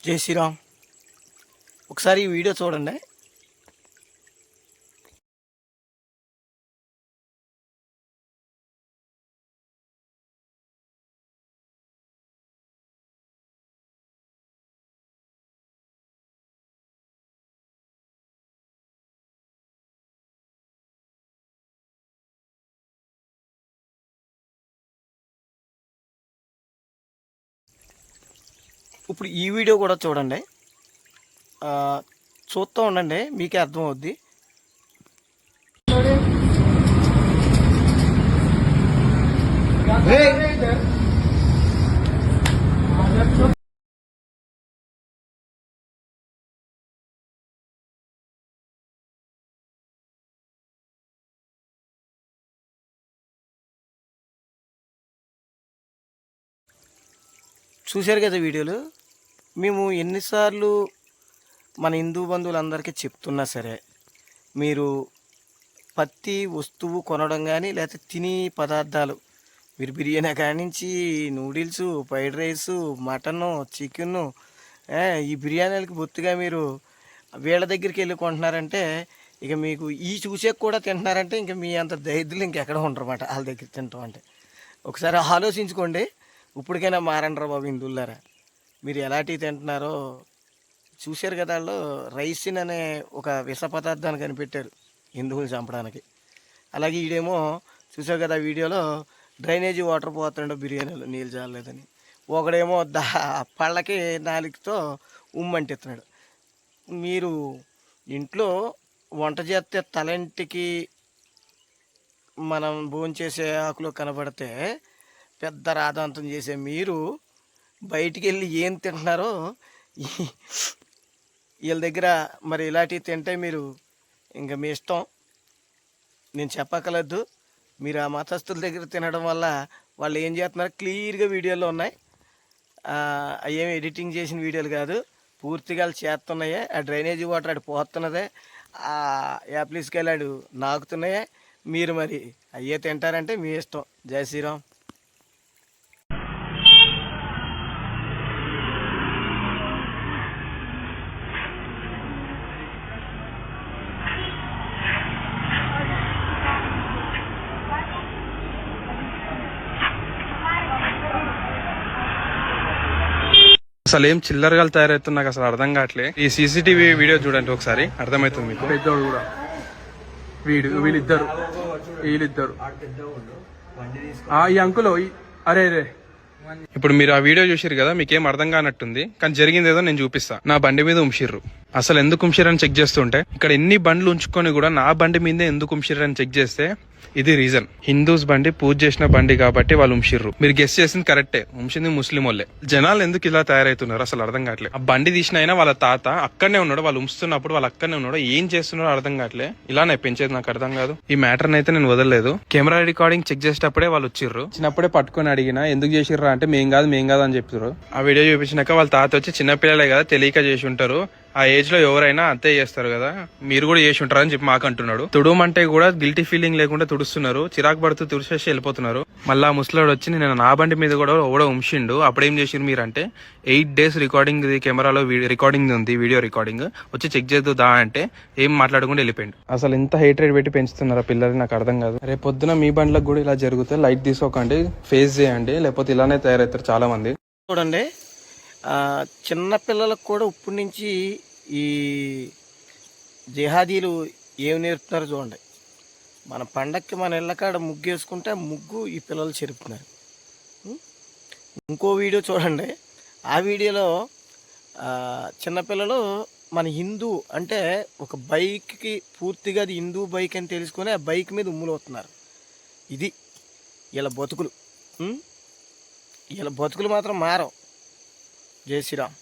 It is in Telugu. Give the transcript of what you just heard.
జై శ్రీరామ్. ఒకసారి ఈ వీడియో చూడండి. ఇప్పుడు ఈ వీడియో కూడా చూడండి. చూస్తూ ఉండండి, మీకే అర్థమవుద్ది. చూశారు కదా వీడియోలు. మేము ఎన్నిసార్లు మన హిందూ బంధువులందరికీ చెప్తున్నా సరే, మీరు ప్రతి వస్తువు కొనడం కానీ లేకపోతే తినే పదార్థాలు, మీరు బిర్యానీ కాడి నుంచి noodles, fried rice, mutton, chicken, ఈ బిర్యానీలకి బొత్తుగా మీరు వీళ్ళ దగ్గరికి వెళ్ళి కొంటున్నారంటే, ఇక మీకు ఈ చూసే కూడా తింటున్నారంటే ఇంక మీ అంత దరిద్రులు ఇంకెక్కడ ఉండరన్నమాట వాళ్ళ దగ్గర తింటాం అంటే. ఒకసారి ఆలోచించుకోండి. ఇప్పటికైనా మారండి రా బాబు హిందువులారా. మీరు ఎలాంటివి తింటున్నారో చూశారు కదా. వాళ్ళు రైసిన్ అనే ఒక విష పదార్థాన్ని కనిపెట్టారు హిందువులు చంపడానికి. అలాగే ఈడేమో చూసావు కదా వీడియోలో డ్రైనేజీ వాటర్ పోతుండో బిర్యానీలో నీళ్ళు చాలలేదని. ఒకడేమో పళ్ళకి నాలుగుతో ఉమ్మంటిస్తున్నాడు. మీరు ఇంట్లో వంట చేస్తే తలంటికి మనం భోంచేసే ఆకులు కనబడితే పెద్ద రాధాంతం చేసే మీరు బయటికి వెళ్ళి ఏం తింటున్నారో వీళ్ళ దగ్గర మరి ఇలాంటివి తింటే మీరు ఇంకా మీ ఇష్టం, నేను చెప్పక్కర్లేదు. మీరు ఆ మతస్థుల దగ్గర తినడం వల్ల వాళ్ళు ఏం చేస్తున్నారో క్లియర్గా వీడియోలో ఉన్నాయి. అవేమి ఎడిటింగ్ చేసిన వీడియోలు కాదు, పూర్తిగా చేస్తున్నాయే. ఆ డ్రైనేజీ వాటర్ అటు పోతున్నదే, ఆ యాప్లీస్కి వెళ్ళాడు నాకుతున్నాయే. మీరు మరి అయ్యే తింటారంటే మీ ఇష్టం. జై శ్రీరామ్. అసలు ఏం చిల్లరగా తయారవుతుంది నాకు అసలు అర్థం కావట్లే. ఈ సీసీటీవీ వీడియో చూడండి ఒకసారి, అర్థమవుతుంది మీకు. పెద్దోడు కూడా వీళ్ళిద్దరు ఈ అంకులు అరే ఇప్పుడు మీరు ఆ వీడియో చూసిరు కదా, మీకేం అర్థం కానట్టుంది. కానీ జరిగింది ఏదో నేను చూపిస్తా. నా బండి మీద ఉంచిర్రు. అసలు ఎందుకు ఉంచిర్రని చెక్ చేస్తుంటే, ఇక్కడ ఎన్ని బండ్లు ఉంచుకొని కూడా నా బండి మీదే ఎందుకు ఉంచిర్రని చెక్ చేస్తే ఇది రీజన్. హిందూస్ బండి పూజ చేసిన బండి కాబట్టి వాళ్ళు ఉంచిర్రు. మీరు గెస్ చేసింది కరెక్టే, ఉంచింది ముస్లిం వాళ్ళే. జనాలు ఎందుకు ఇలా తయారవుతున్నారు అసలు అర్థం కావట్లేదు. ఆ బండి తీసిన అయినా వాళ్ళ తాత అక్కడనే ఉన్నాడు, వాళ్ళు ఉంచుతున్నప్పుడు వాళ్ళు అక్కడనే ఉన్నాడు. ఏం చేస్తున్నారో అర్థం కావట్లే. ఇలానే పెంచేది నాకు అర్థం కాదు. ఈ మ్యాటర్ అయితే నేను వదలలేదు. కెమెరా రికార్డింగ్ చెక్ చేసేటప్పుడే వాళ్ళు వచ్చిర్రు. చిన్నప్పుడే పట్టుకొని అడిగినా ఎందుకు చేసిర్రా అంటే మేం కాదు అని చెప్పారు. ఆ వీడియో చూపించినాక వాళ్ళ తాత వచ్చి చిన్నపిల్లలే కదా తెలియక చేసి ఉంటారు, ఆ ఏజ్ లో ఎవరైనా అంతే చేస్తారు కదా, మీరు కూడా చేసి ఉంటారు అని చెప్పి మాకు అంటున్నాడు. తుడమంటే కూడా గిల్టీ ఫీలింగ్ లేకుండా తుడుస్తున్నారు, చిరాకు పడుతూ తుడిచేసి వెళ్ళిపోతున్నారు. మళ్ళా ముసలాడు వచ్చి నేను నా బండి మీద కూడా ఎవడో ఉంచిండు, అప్పుడేం చేసిరు మీరు అంటే 8 days రికార్డింగ్ కెమెరాలో రికార్డింగ్ ఉంది, వీడియో రికార్డింగ్, వచ్చి చెక్ చేద్దా అంటే ఏం మాట్లాడకుండా వెళ్ళిపోయింది. అసలు ఇంత హేట్రేట్ పెట్టి పెంచుతున్నారు పిల్లలు, నాకు అర్థం కాదు. రేపు పొద్దున మీ బండ్లకు కూడా ఇలా జరిగితే లైట్ తీసుకోకండి, ఫేస్ చేయండి, లేకపోతే ఇలానే తయారవుతారు చాలా మంది. చూడండి, చిన్నపిల్లలకు కూడా ఇప్పటి నుంచి ఈ జిహాదీలు ఏమి నేర్పుతున్నారు చూడండి. మన పండక్కి మన ఇళ్ళకాడ ముగ్గు వేసుకుంటే ముగ్గు ఈ పిల్లలు చెరుపుతున్నారు. ఇంకో వీడియో చూడండి, ఆ వీడియోలో చిన్నపిల్లలు మన హిందూ అంటే ఒక బైక్కి పూర్తిగా అది హిందూ బైక్ అని తెలుసుకొని ఆ బైక్ మీద ఉమ్ములు అవుతున్నారు. ఇది ఇలా బతుకులు, ఇలా బతుకులు మాత్రం మారవు. జై శ్రీరామ్.